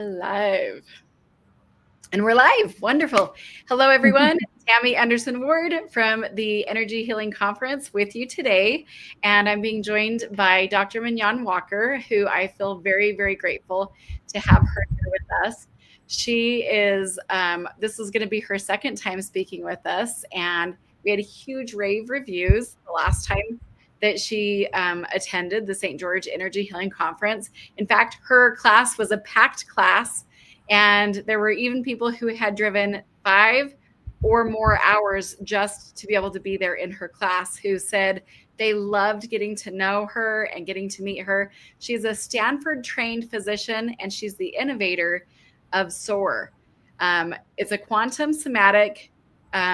Live. And we're live. Wonderful. Hello, everyone. Tammy Anderson Ward from the Energy Healing Conference with you today. And I'm being joined by Dr. Mignon Walker, who I feel very, very grateful to have her here with us. She is, this is going to be her second time speaking with us. And we had huge rave reviews the last time that she attended the St. George Energy Healing Conference. In fact, her class was a packed class. And there were even people who had driven 5 or more hours just to be able to be there in her class, who said they loved getting to know her and getting to meet her. She's a Stanford-trained physician, and she's the innovator of SOAR. It's a quantum somatic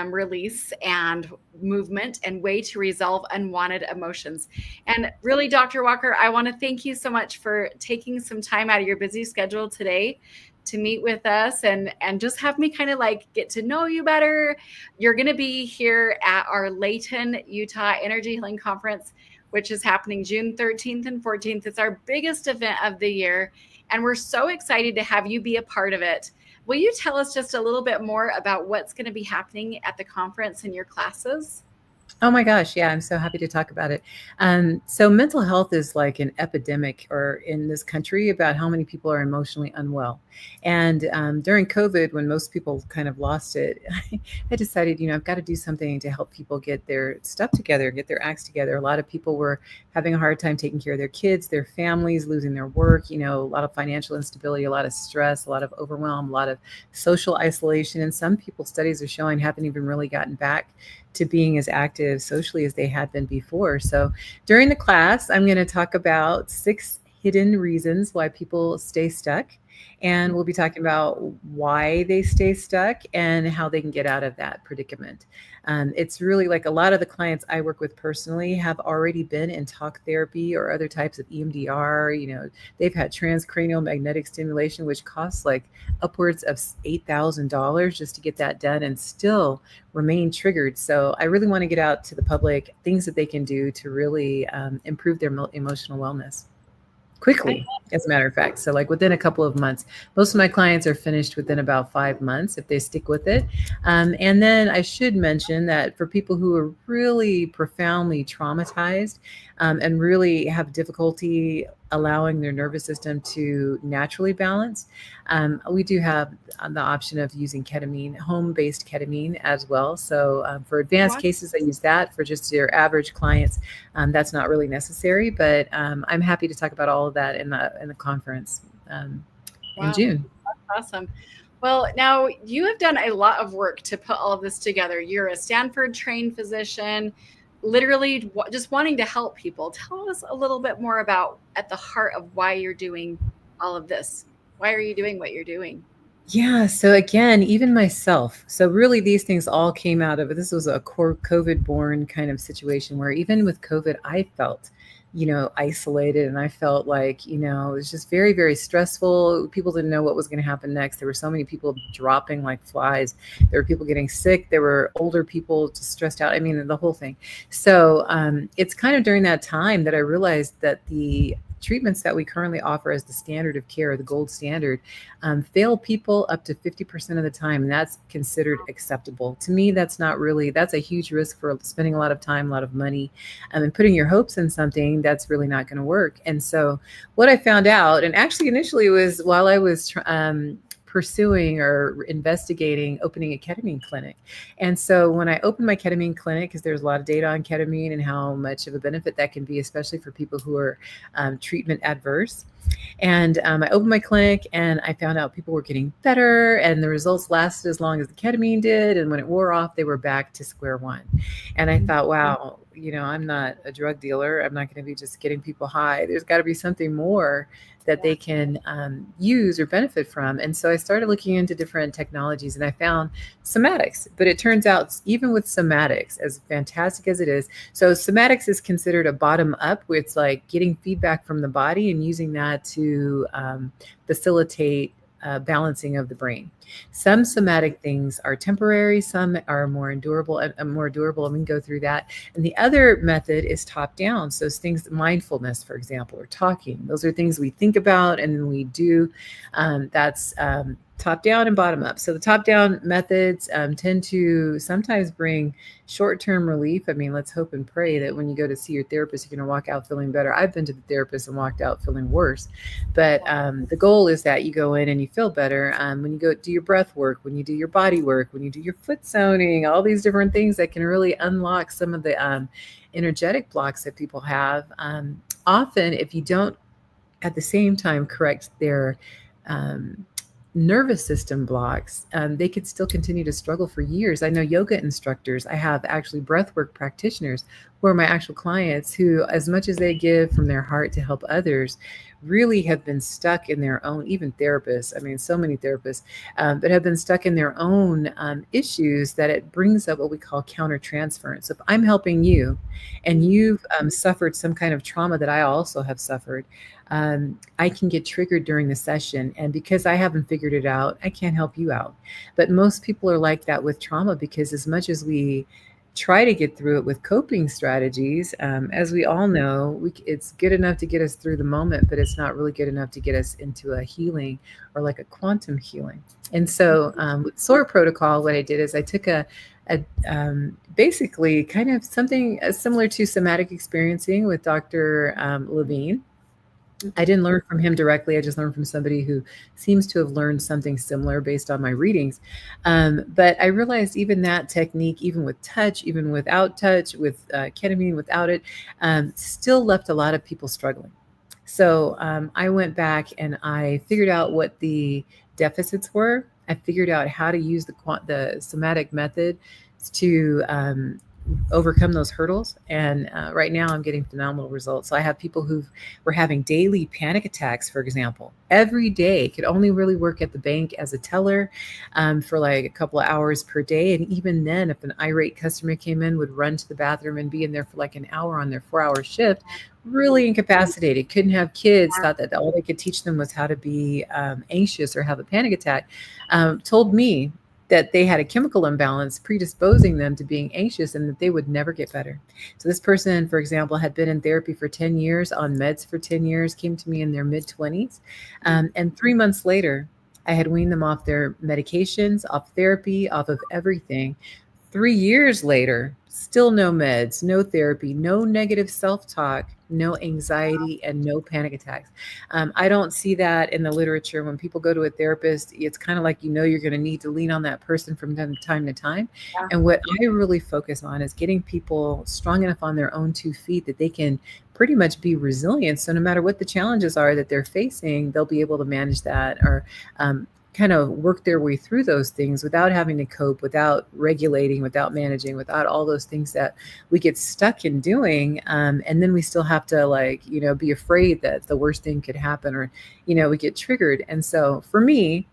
release and movement and way to resolve unwanted emotions. And really, Dr. Walker, I want to thank you so much for taking some time out of your busy schedule today to meet with us and just have me kind of like get to know you better. You're going to be here at our Layton, Utah Energy Healing Conference, which is happening June 13th and 14th. It's our biggest event of the year, and we're so excited to have you be a part of it. Will you tell us just a little bit more about what's going to be happening at the conference and your classes? Oh my gosh, yeah, I'm so happy to talk about it. So mental health is like an epidemic or in this country about how many people are emotionally unwell. And during COVID, when most people kind of lost it, I decided, I've got to do something to help people get their stuff together, get their acts together. A lot of people were having a hard time taking care of their kids, their families, losing their work, a lot of financial instability, a lot of stress, a lot of overwhelm, a lot of social isolation. And some people, studies are showing, haven't even really gotten back to being as active socially as they had been before. So during the class, I'm going to talk about 6 hidden reasons why people stay stuck. And we'll be talking about why they stay stuck and how they can get out of that predicament. It's really like a lot of the clients I work with personally have already been in talk therapy or other types of EMDR. They've had transcranial magnetic stimulation, which costs like upwards of $8,000 just to get that done and still remain triggered. So I really want to get out to the public things that they can do to really improve their emotional wellness quickly, as a matter of fact. So like within a couple of months, most of my clients are finished within about 5 months if they stick with it. And then I should mention that for people who are really profoundly traumatized and really have difficulty allowing their nervous system to naturally balance, we do have the option of using ketamine, home-based ketamine as well. So for advanced cases, I use that. For just your average clients, that's not really necessary. But I'm happy to talk about all of that in the conference in June. That's awesome. Well, now you have done a lot of work to put all of this together. You're a Stanford-trained physician, literally just wanting to help people. Tell us a little bit more about at the heart of why you're doing all of this. Why are you doing what you're doing? Yeah. So again, even myself. So really these things all came out of it. This was a core COVID born kind of situation where even with COVID, I felt, isolated, and I felt like, it was just very, very stressful. People didn't know what was going to happen next. There were so many people dropping like flies. There were people getting sick. There were older people just stressed out. I mean, the whole thing. So it's kind of during that time that I realized that the treatments that we currently offer as the standard of care, the gold standard, fail people up to 50% of the time. And that's considered acceptable. To me, that's a huge risk for spending a lot of time, a lot of money, and putting your hopes in something that's really not going to work. And so what I found out, and actually initially was while I was pursuing or investigating opening a ketamine clinic. And so when I opened my ketamine clinic, because there's a lot of data on ketamine and how much of a benefit that can be, especially for people who are treatment adverse. And I opened my clinic and I found out people were getting better and the results lasted as long as the ketamine did. And when it wore off, they were back to square one. And I thought, wow, I'm not a drug dealer. I'm not going to be just getting people high. There's got to be something more that they can use or benefit from. And so I started looking into different technologies and I found somatics. But it turns out even with somatics, as fantastic as it is, so somatics is considered a bottom up, where it's like getting feedback from the body and using that to facilitate balancing of the brain. Some somatic things are temporary, some are more endurable, and we can go through that. And the other method is top down. So it's things, mindfulness, for example, or talking. Those are things we think about and then we do. That's top down and bottom up. So the top down methods tend to sometimes bring short-term relief. I mean, let's hope and pray that when you go to see your therapist, you're going to walk out feeling better. I've been to the therapist and walked out feeling worse. But the goal is that you go in and you feel better. When you go do your breath work, when you do your body work, when you do your foot zoning, all these different things that can really unlock some of the energetic blocks that people have. Often, if you don't at the same time correct their nervous system blocks, they could still continue to struggle for years. I know yoga instructors, I have actually breathwork practitioners who are my actual clients who, as much as they give from their heart to help others, really have been stuck in their own, even therapists, I mean, so many therapists, but have been stuck in their own issues that it brings up what we call countertransference. If I'm helping you and you've suffered some kind of trauma that I also have suffered, I can get triggered during the session. And because I haven't figured it out, I can't help you out. But most people are like that with trauma because as much as we try to get through it with coping strategies, as we all know, it's good enough to get us through the moment, but it's not really good enough to get us into a healing or like a quantum healing. And so with SOAR Protocol, what I did is I took a basically kind of something similar to somatic experiencing with Dr. Levine. I didn't learn from him directly. I just learned from somebody who seems to have learned something similar based on my readings. But I realized even that technique, even with touch, even without touch, with ketamine, without it, still left a lot of people struggling. So I went back and I figured out what the deficits were. I figured out how to use the somatic method to overcome those hurdles. And right now I'm getting phenomenal results. So I have people who were having daily panic attacks, for example, every day, could only really work at the bank as a teller for like a couple of hours per day. And even then, if an irate customer came in, would run to the bathroom and be in there for like an hour on their 4-hour shift, really incapacitated, couldn't have kids, thought that all they could teach them was how to be anxious or have a panic attack, told me that they had a chemical imbalance predisposing them to being anxious and that they would never get better. So this person, for example, had been in therapy for 10 years, on meds for 10 years, came to me in their mid-20s. And 3 months later, I had weaned them off their medications, off therapy, off of everything. 3 years later, still no meds, no therapy, no negative self-talk, no anxiety, and no panic attacks. I don't see that in the literature. When people go to a therapist, it's kind of like, you're going to need to lean on that person from time to time. Yeah. And what I really focus on is getting people strong enough on their own 2 feet that they can pretty much be resilient. So no matter what the challenges are that they're facing, they'll be able to manage that or kind of work their way through those things without having to cope, without regulating, without managing, without all those things that we get stuck in doing. And then we still have to be afraid that the worst thing could happen or, we get triggered. And so for me,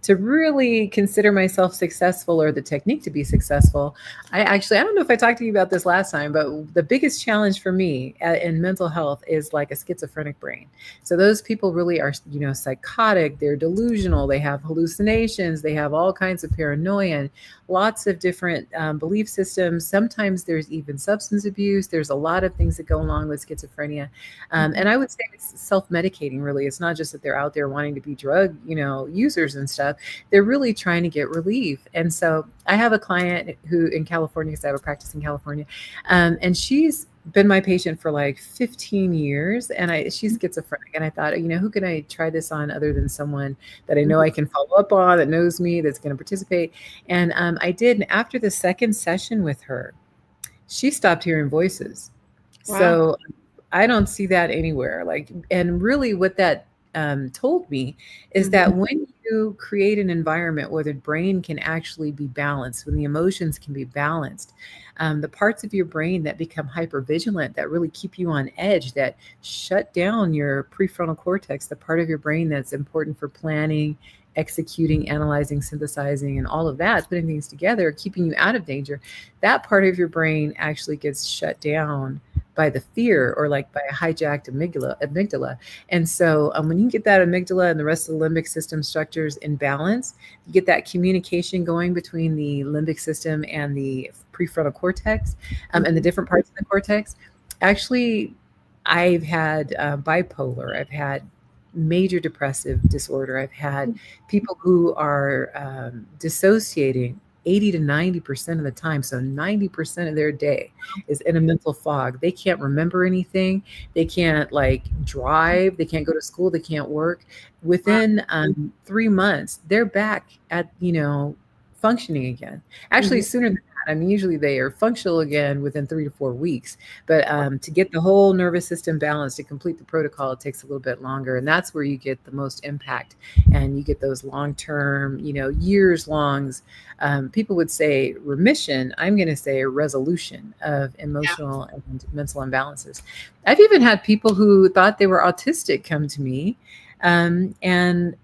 to really consider myself successful or the technique to be successful, I don't know if I talked to you about this last time, but the biggest challenge for me in mental health is like a schizophrenic brain. So those people really are, psychotic, they're delusional, they have hallucinations, they have all kinds of paranoia and lots of different belief systems. Sometimes there's even substance abuse. There's a lot of things that go along with schizophrenia. And I would say it's self-medicating, really. It's not just that they're out there wanting to be drug, users and stuff. They're really trying to get relief. And so I have a client who in California, because I have a practice in California, and she's been my patient for like 15 years and she's schizophrenic. And I thought, who can I try this on other than someone that I know I can follow up on, that knows me, that's going to participate. And I did. And after the second session with her, she stopped hearing voices. Wow. So I don't see that anywhere. And really what that told me is that when you create an environment where the brain can actually be balanced, when the emotions can be balanced, the parts of your brain that become hypervigilant, that really keep you on edge, that shut down your prefrontal cortex, the part of your brain that's important for planning, executing, analyzing, synthesizing, and all of that, putting things together, keeping you out of danger, that part of your brain actually gets shut down by the fear or like by a hijacked amygdala. And so when you get that amygdala and the rest of the limbic system structures in balance, you get that communication going between the limbic system and the prefrontal cortex, and the different parts of the cortex. Actually, I've had bipolar, I've had major depressive disorder, I've had people who are dissociating 80 to 90% of the time. So 90% of their day is in a mental fog. They can't remember anything. They can't like drive. They can't go to school. They can't work. Within 3 months, they're back at, functioning again. Actually, sooner than that. I mean, usually they are functional again within 3 to 4 weeks. But to get the whole nervous system balanced, to complete the protocol, it takes a little bit longer. And that's where you get the most impact. And you get those long-term, years longs. People would say remission. I'm going to say a resolution of emotional and mental imbalances. I've even had people who thought they were autistic come to me and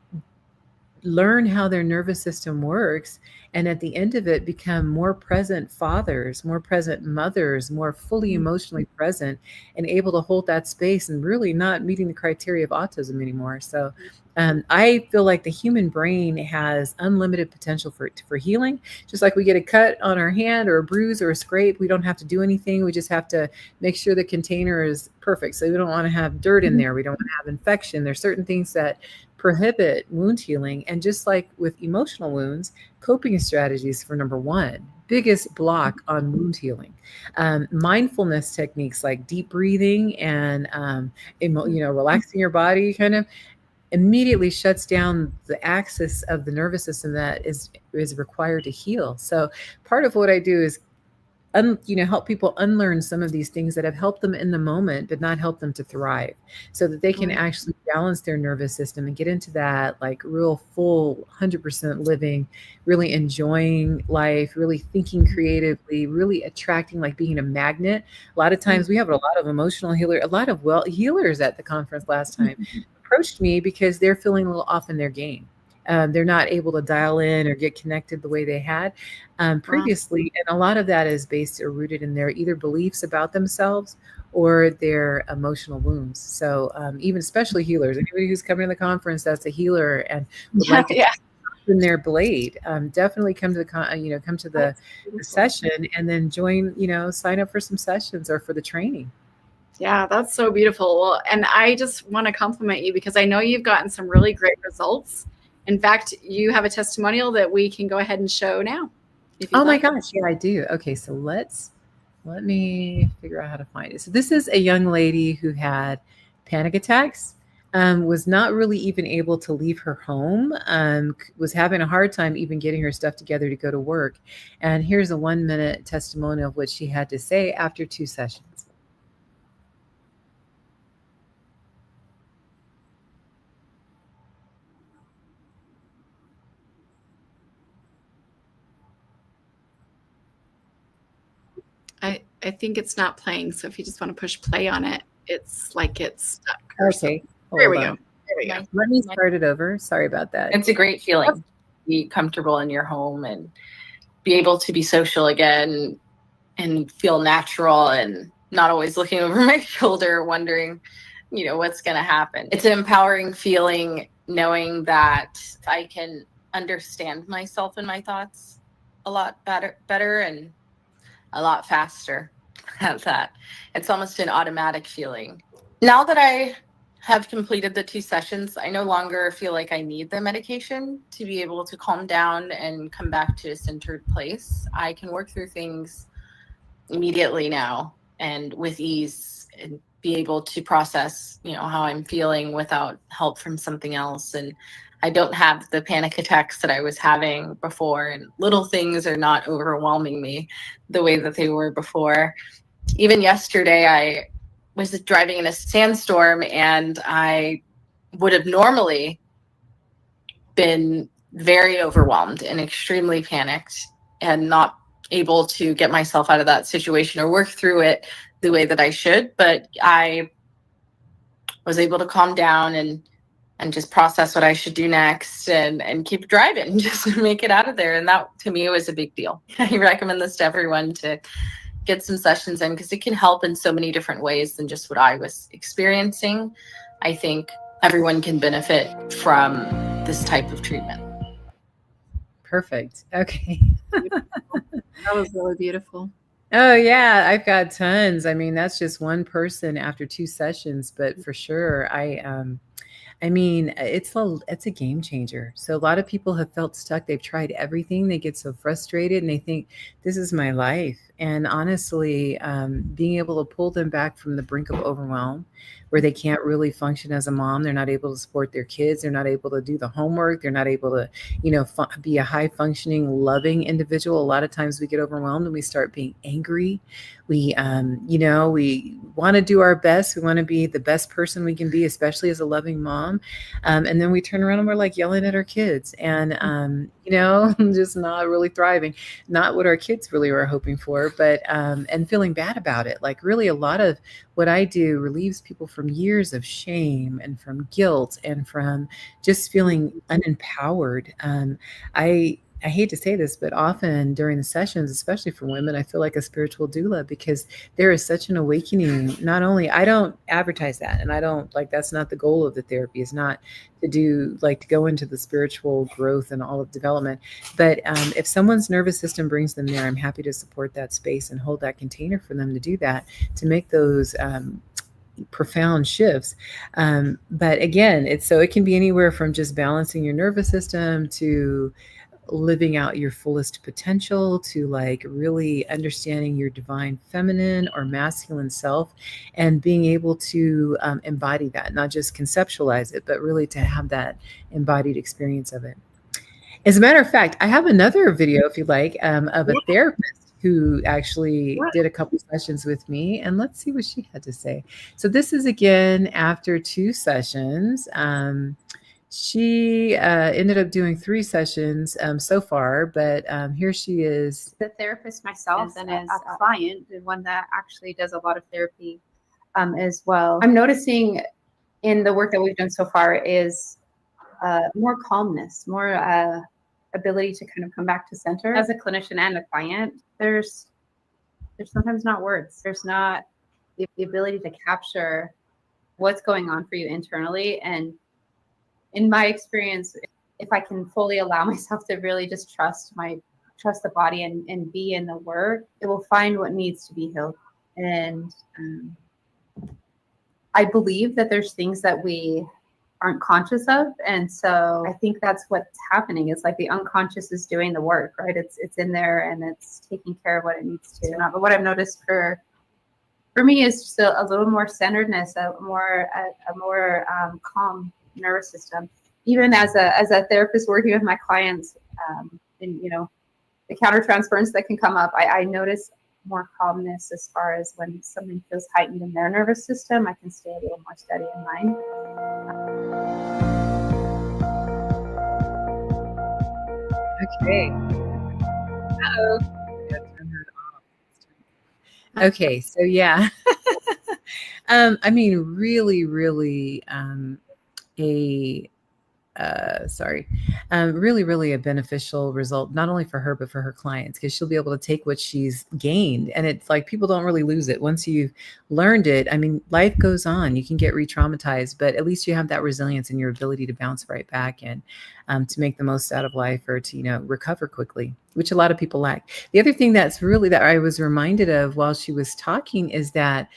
learn how their nervous system works, and at the end of it become more present fathers, more present mothers, more fully emotionally present, and able to hold that space and really not meeting the criteria of autism anymore. So I feel like the human brain has unlimited potential for healing. Just like we get a cut on our hand or a bruise or a scrape, we don't have to do anything. We just have to make sure the container is perfect. So we don't want to have dirt in there. We don't want to have infection. There's certain things that prohibit wound healing. And just like with emotional wounds, coping strategies for number one, biggest block on wound healing. Mindfulness techniques like deep breathing and relaxing your body kind of immediately shuts down the axis of the nervous system that is required to heal. So part of what I do is help people unlearn some of these things that have helped them in the moment, but not help them to thrive, so that they can actually balance their nervous system and get into that like real full 100% living, really enjoying life, really thinking creatively, really attracting, like being a magnet. A lot of times we have a lot of emotional healers, a lot of healers at the conference last time approached me because they're feeling a little off in their game. They're not able to dial in or get connected the way they had previously. And a lot of that is based or rooted in their either beliefs about themselves or their emotional wounds. So even especially healers, anybody who's coming to the conference that's a healer and would like to in their blade, definitely come to the session and then join, sign up for some sessions or for the training. Yeah, that's so beautiful. Well, and I just want to compliment you because I know you've gotten some really great results. In fact, you have a testimonial that we can go ahead and show now. Oh my gosh, yeah, I do. Okay, so let me figure out how to find it. So this is a young lady who had panic attacks, was not really even able to leave her home, was having a hard time even getting her stuff together to go to work. And here's a 1-minute testimonial of what she had to say after 2 sessions. I think it's not playing. So if you just want to push play on it, it's like it's stuck. Okay. There we go. There we go. Let me start it over. Sorry about that. It's a great feeling to be comfortable in your home and be able to be social again and feel natural and not always looking over my shoulder wondering, what's going to happen. It's an empowering feeling knowing that I can understand myself and my thoughts a lot better and a lot faster at that. It's almost an automatic feeling. Now that I have completed the 2 sessions, I no longer feel like I need the medication to be able to calm down and come back to a centered place. I can work through things immediately now and with ease and be able to process, how I'm feeling without help from something else. And I don't have the panic attacks that I was having before, and little things are not overwhelming me the way that they were before. Even yesterday, I was driving in a sandstorm and I would have normally been very overwhelmed and extremely panicked and not able to get myself out of that situation or work through it the way that I should. But I was able to calm down and just process what I should do next and keep driving, just make it out of there. And that to me was a big deal. I recommend this to everyone to get some sessions in, because it can help in so many different ways than just what I was experiencing. I think everyone can benefit from this type of treatment. Perfect. Okay. That was really beautiful. Oh yeah, I've got tons. I mean, that's just one person after 2 sessions, but for sure, I mean, it's a game changer. So a lot of people have felt stuck. They've tried everything. They get so frustrated and they think this is my life. And honestly, being able to pull them back from the brink of overwhelm, where they can't really function as a mom, they're not able to support their kids, they're not able to do the homework, they're not able to, be a high functioning, loving individual. A lot of times we get overwhelmed and we start being angry. We we want to do our best. We want to be the best person we can be, especially as a loving mom. And then we turn around and we're like yelling at our kids and, just not really thriving, not what our kids really were hoping for, but, and feeling bad about it. Like really a lot of what I do relieves people from years of shame and from guilt and from just feeling unempowered. I hate to say this, but often during the sessions, especially for women, I feel like a spiritual doula because there is such an awakening. Not only, I don't advertise that, and I don't like, that's not the goal of the therapy, is not to do like to go into the spiritual growth and all of development. But if someone's nervous system brings them there, I'm happy to support that space and hold that container for them to do that, to make those profound shifts. But again, it can be anywhere from just balancing your nervous system to living out your fullest potential, to like really understanding your divine feminine or masculine self and being able to embody that, not just conceptualize it, but really to have that embodied experience of it. As a matter of fact, I have another video, if you like, of a therapist who actually did a couple sessions with me, and let's see what she had to say. So this is again after 2 sessions. She ended up doing 3 sessions so far, but here she is. The therapist myself and as a client, the one that actually does a lot of therapy as well. I'm noticing in the work that we've done so far is more calmness, more ability to kind of come back to center. As a clinician and a client, there's sometimes not words. There's not the ability to capture what's going on for you internally. And in my experience, if I can fully allow myself to really just trust the body and be in the work, it will find what needs to be healed. And I believe that there's things that we aren't conscious of. And so I think that's what's happening. It's like the unconscious is doing the work, right? It's in there and it's taking care of what it needs to. But what I've noticed for me is just a little more centeredness, a more calm nervous system. Even as a therapist working with my clients, and the countertransference that can come up, I notice more calmness as far as when something feels heightened in their nervous system. I can stay a little more steady in mine. Okay. Uh-oh. Okay, so yeah. I mean, really, really really a beneficial result, not only for her, but for her clients, because she'll be able to take what she's gained. And it's like, people don't really lose it. Once you've learned it, I mean, life goes on. You can get re-traumatized, but at least you have that resilience and your ability to bounce right back and to make the most out of life, or to, recover quickly, which a lot of people lack. The other thing that I was reminded of while she was talking is that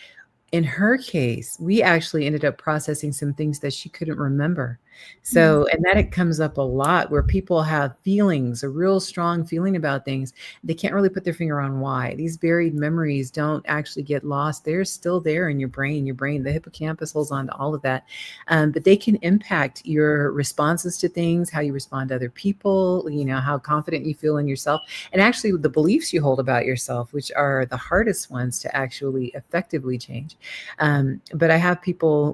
in her case, we actually ended up processing some things that she couldn't remember. So, and that it comes up a lot where people have feelings, a real strong feeling about things. They can't really put their finger on why. These buried memories don't actually get lost. They're still there in your brain. The hippocampus holds on to all of that. But they can impact your responses to things, how you respond to other people, how confident you feel in yourself, and actually the beliefs you hold about yourself, which are the hardest ones to actually effectively change. But I have people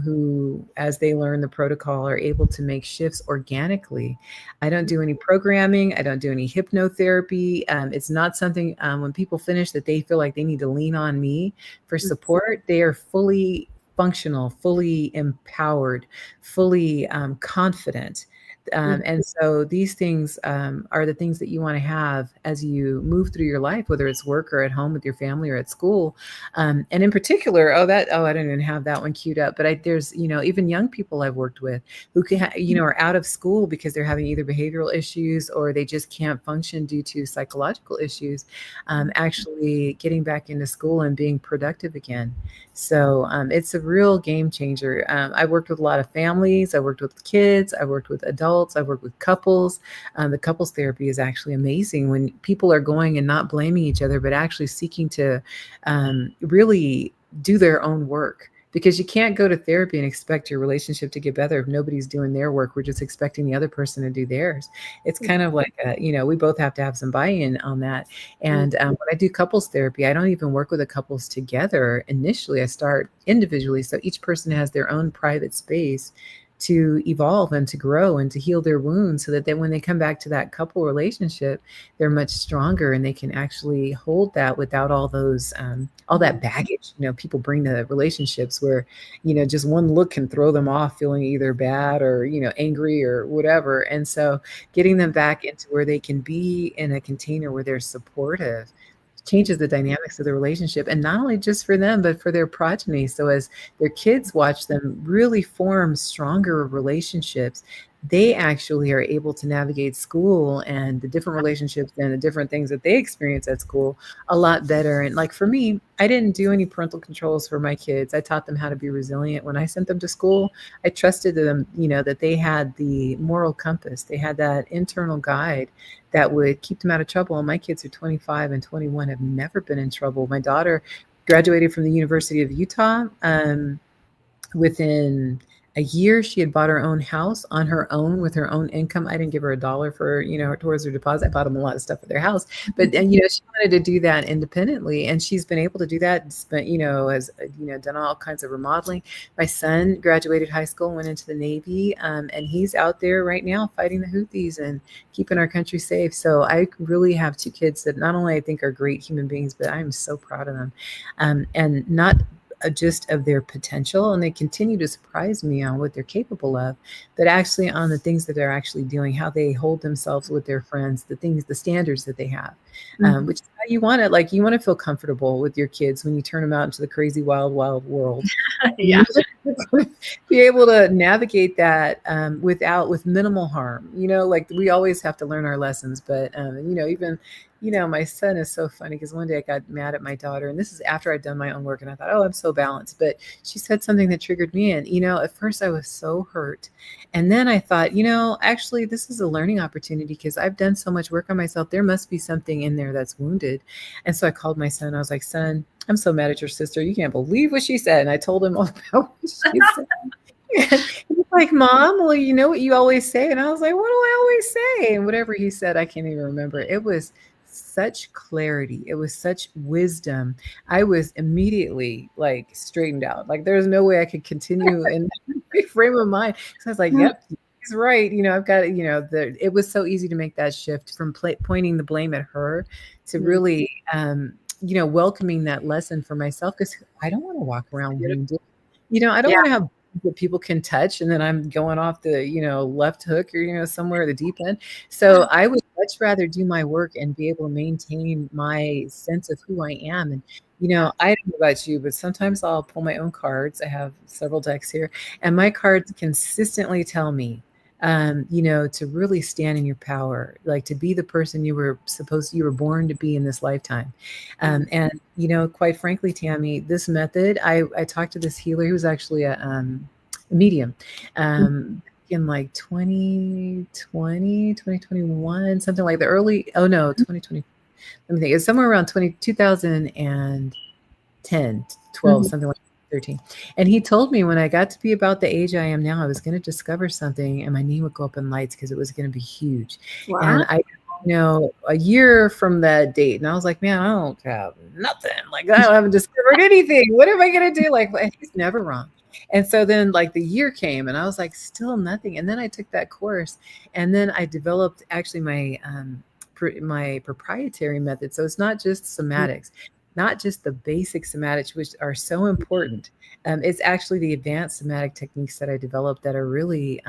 who, as they learn the protocol, are able to make shifts organically. I don't do any programming. I don't do any hypnotherapy. It's not something when people finish that they feel like they need to lean on me for support. They are fully functional, fully empowered, fully confident And so these things are the things that you want to have as you move through your life, whether it's work or at home with your family or at school. And in particular, I didn't even have that one queued up, but there's, even young people I've worked with who can, are out of school because they're having either behavioral issues or they just can't function due to psychological issues, actually getting back into school and being productive again. So it's a real game changer. I worked with a lot of families. I worked with kids. I worked with adults. I worked with couples. The couples therapy is actually amazing when people are going and not blaming each other, but actually seeking to really do their own work. Because you can't go to therapy and expect your relationship to get better if nobody's doing their work. We're just expecting the other person to do theirs. It's kind of like, we both have to have some buy-in on that. And when I do couples therapy, I don't even work with the couples together. Initially, I start individually. So each person has their own private space to evolve and to grow and to heal their wounds, so that then when they come back to that couple relationship, they're much stronger and they can actually hold that without all those all that baggage people bring to relationships, where just one look can throw them off feeling either bad or angry or whatever. And so getting them back into where they can be in a container where they're supportive changes the dynamics of the relationship, and not only just for them, but for their progeny. So as their kids watch them really form stronger relationships, they actually are able to navigate school and the different relationships and the different things that they experience at school a lot better. And like for me, I didn't do any parental controls for my kids. I taught them how to be resilient. When I sent them to school, I trusted them, that they had the moral compass. They had that internal guide that would keep them out of trouble. And my kids are 25 and 21, have never been in trouble. My daughter graduated from the University of Utah. Within a year, she had bought her own house on her own with her own income. I didn't give her $1 for, towards her deposit. I bought them a lot of stuff for their house, but then, she wanted to do that independently, and she's been able to do that. But, has, done all kinds of remodeling. My son graduated high school, went into the Navy, and he's out there right now fighting the Houthis and keeping our country safe. So I really have two kids that not only I think are great human beings, but I'm so proud of them. And not just of their potential, and they continue to surprise me on what they're capable of, but actually on the things that they're actually doing, how they hold themselves with their friends, the standards that they have, which is how you want it. Like, you want to feel comfortable with your kids when you turn them out into the crazy, wild world. Yeah. Be able to navigate that with minimal harm. Like, we always have to learn our lessons, but even my son is so funny, because one day I got mad at my daughter, and this is after I'd done my own work, and I thought, oh, I'm so balanced. But she said something that triggered me. And, at first I was so hurt. And then I thought, actually, this is a learning opportunity, because I've done so much work on myself. There must be something in there that's wounded. And so I called my son. I was like, son, I'm so mad at your sister. You can't believe what she said. And I told him all about what she said. He's like, Mom, well, you know what you always say? And I was like, what do I always say? And whatever he said, I can't even remember. It was such clarity. It was such wisdom. I was immediately like straightened out. Like, there's no way I could continue in that frame of mind. So I was like, yep, he's right. I've got, it was so easy to make that shift from pointing the blame at her to really, welcoming that lesson for myself, because I don't want to walk around wounded. I don't want to have that people can touch, and then I'm going off the, left hook or, somewhere at the deep end. So I would much rather do my work and be able to maintain my sense of who I am. And, I don't know about you, but sometimes I'll pull my own cards. I have several decks here, and my cards consistently tell me, to really stand in your power, like to be the person you were born to be in this lifetime. And, quite frankly, Tammy, this method, I talked to this healer who was actually a medium, in like 2021, something like 2020. Let me think. It's somewhere around 2010, 12, something like 13. And he told me when I got to be about the age I am now, I was going to discover something and my name would go up in lights, because it was going to be huge. Wow. And I, a year from that date, and I was like, man, I don't have nothing. Like, I haven't discovered anything. What am I going to do? Like, he's never wrong. And so then like the year came and I was like, still nothing. And then I took that course, and then I developed actually my proprietary method. So it's not just somatics. not just the basic somatics, which are so important. It's actually the advanced somatic techniques that I developed that are really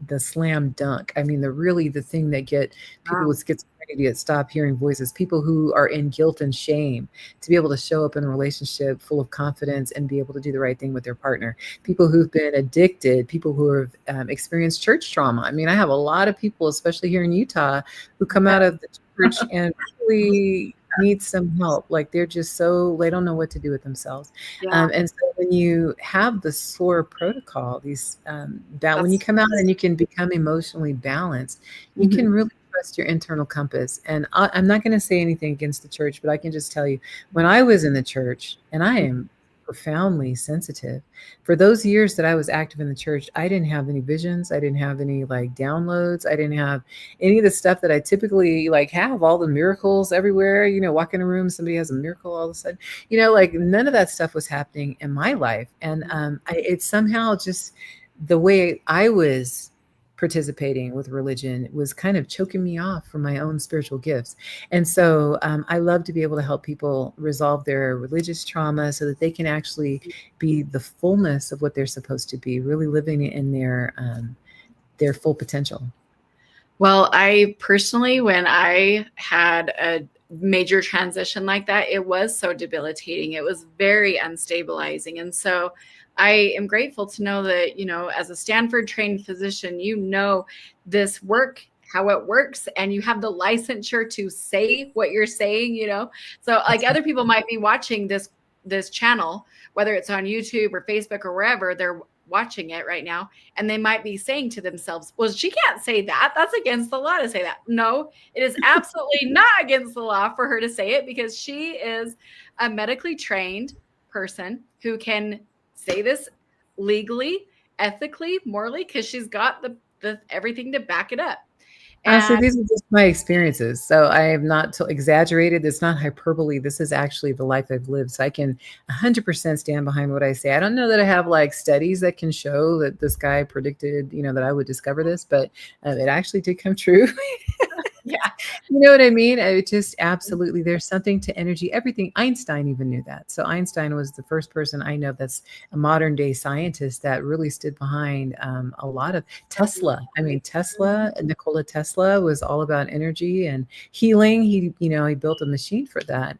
the slam dunk. I mean, they're really the thing that get people with schizophrenia to stop hearing voices, people who are in guilt and shame to be able to show up in a relationship full of confidence and be able to do the right thing with their partner, people who've been addicted, people who have experienced church trauma. I mean, I have a lot of people, especially here in Utah, who come out of the church and really need some help. Like they're just they don't know what to do with themselves. And so when you have the SOAR protocol, when you come out and you can become emotionally balanced, you can really trust your internal compass. And I'm not going to say anything against the church, but I can just tell you, when I was in the church, and I am profoundly sensitive, for those years that I was active in the church, I didn't have any visions. I didn't have any like downloads. I didn't have any of the stuff that I typically like have, all the miracles everywhere, walk in a room, somebody has a miracle all of a sudden, like none of that stuff was happening in my life. And it's somehow just the way I was participating with religion was kind of choking me off from my own spiritual gifts. And so I love to be able to help people resolve their religious trauma so that they can actually be the fullness of what they're supposed to be, really living in their full potential. Well, I personally, when I had a major transition like that, it was so debilitating. It was very unstabilizing. And so I am grateful to know that, as a Stanford-trained physician, this work, how it works, and you have the licensure to say what you're saying, So like other people might be watching this channel, whether it's on YouTube or Facebook or wherever, they're watching it right now, and they might be saying to themselves, well, she can't say that. That's against the law to say that. No, it is absolutely not against the law for her to say it, because she is a medically trained person who can say this legally, ethically, morally, because she's got the everything to back it up. Honestly, these are just my experiences. So I have not exaggerated. It's not hyperbole. This is actually the life I've lived. So I can 100% stand behind what I say. I don't know that I have like studies that can show that this guy predicted, that I would discover this, but it actually did come true. Yeah. You know what I mean? It just absolutely, there's something to energy, everything. Einstein even knew that. So Einstein was the first person I know that's a modern day scientist that really stood behind a lot of Tesla. I mean, Nikola Tesla was all about energy and healing. He built a machine for that.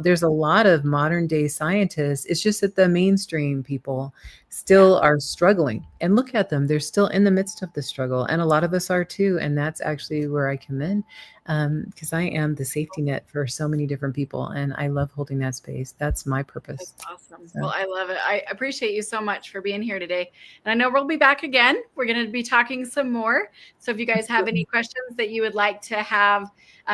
There's a lot of modern day scientists. It's just that the mainstream people still are struggling, and look at them. They're still in the midst of the struggle. And a lot of us are too. And that's actually where I come in, because I am the safety net for so many different people. And I love holding that space. That's my purpose. That's awesome. So. Well, I love it. I appreciate you so much for being here today. And I know we'll be back again. We're going to be talking some more. So if you guys have any questions that you would like to have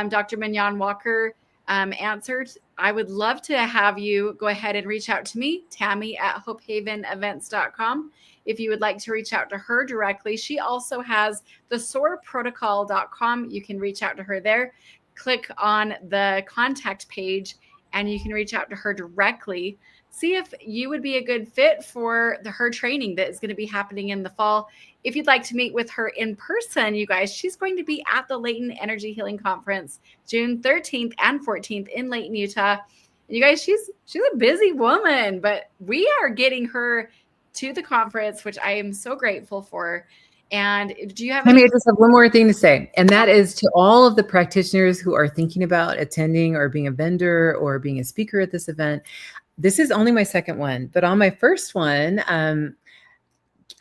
Dr. Mignon Walker answered, I would love to have you go ahead and reach out to me, Tammy@hopehavenevents.com. If you would like to reach out to her directly, she also has the SOARprotocol.com. You can reach out to her there. Click on the contact page and you can reach out to her directly. See if you would be a good fit for her training that is going to be happening in the fall. If you'd like to meet with her in person, you guys, she's going to be at the Latent Energy Healing Conference, June 13th and 14th in Layton, Utah. And you guys, she's a busy woman, but we are getting her to the conference, which I am so grateful for. And do you have I just have one more thing to say, and that is to all of the practitioners who are thinking about attending or being a vendor or being a speaker at this event. This is only my second one, but on my first one,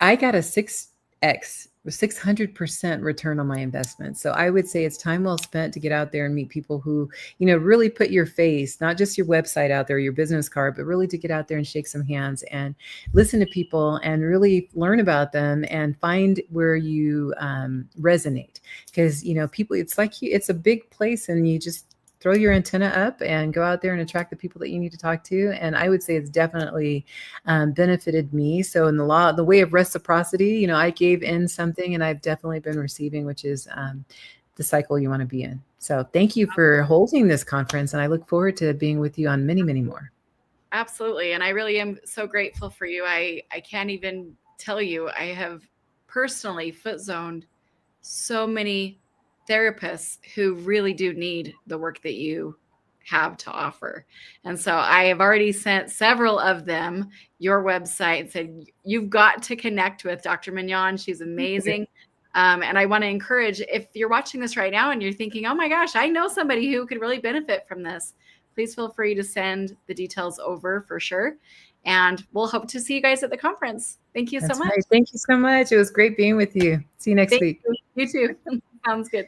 I got a 600% return on my investment. So I would say it's time well spent to get out there and meet people who, really put your face, not just your website out there, your business card, but really to get out there and shake some hands and listen to people and really learn about them and find where you resonate. Because, people, it's a big place and you just throw your antenna up and go out there and attract the people that you need to talk to. And I would say it's definitely benefited me. So in the way of reciprocity, I gave in something and I've definitely been receiving, which is the cycle you want to be in. So thank you for holding this conference. And I look forward to being with you on many, many more. Absolutely. And I really am so grateful for you. I can't even tell you, I have personally foot zoned so many therapists who really do need the work that you have to offer. And so I have already sent several of them your website and said, you've got to connect with Dr. Mignon. She's amazing. And I want to encourage, if you're watching this right now and you're thinking, oh my gosh, I know somebody who could really benefit from this, please feel free to send the details over for sure. And we'll hope to see you guys at the conference. Thank you so much. Right. Thank you so much. It was great being with you. See you next week. You too. Sounds good.